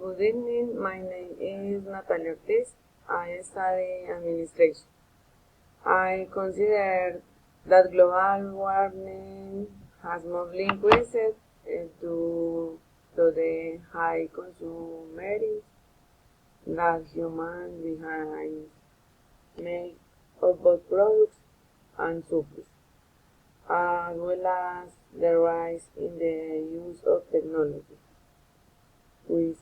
Good evening, my name is Natalia Ortiz. I study administration. I consider that global warming has mostly increased due to the high consumerism that humans behind make of both products and surplus, as well as the rise in the use of technology, which,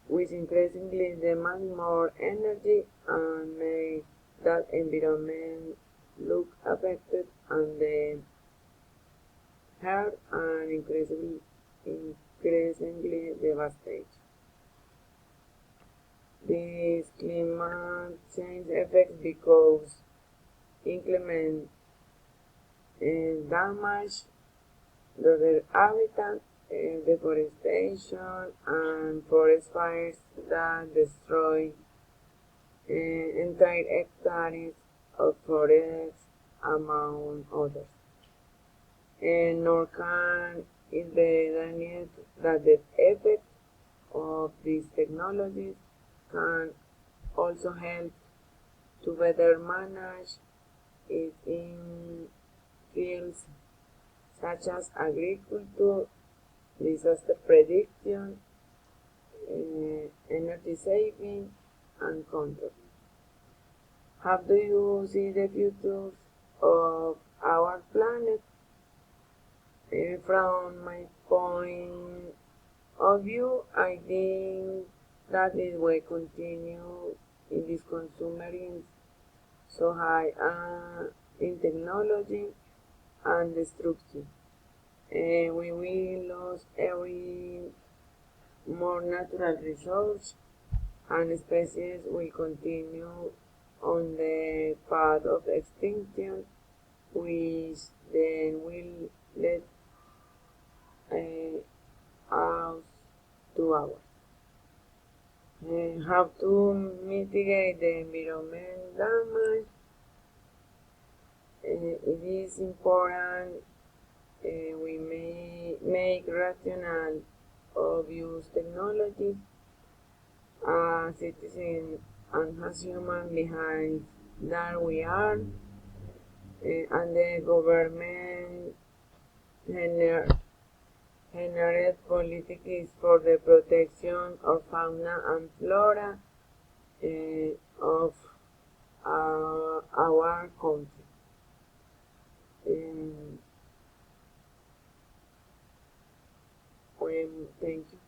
which increasingly demand more energy and make that environment look affected and the hurt and increasingly devastated. This climate change affects because inclement damage to their habitat, deforestation, and forest fires that destroy entire hectares of forest, among others. And nor can it be denied that the effect of these technologies can also help to better manage it in fields such as agriculture, disaster prediction, energy saving, and control. How do you see the future of our planet? From my point of view, I think that it will continue in this consumerism so high in technology and destruction. We will lose every more natural resource, and species will continue on the path of extinction, which then will lead us to ours. How to mitigate the environment damage? It is important we may make rational of use technology as citizens and as human behind that we are, and the government generate politics for the protection of fauna and flora of our country. Thank you.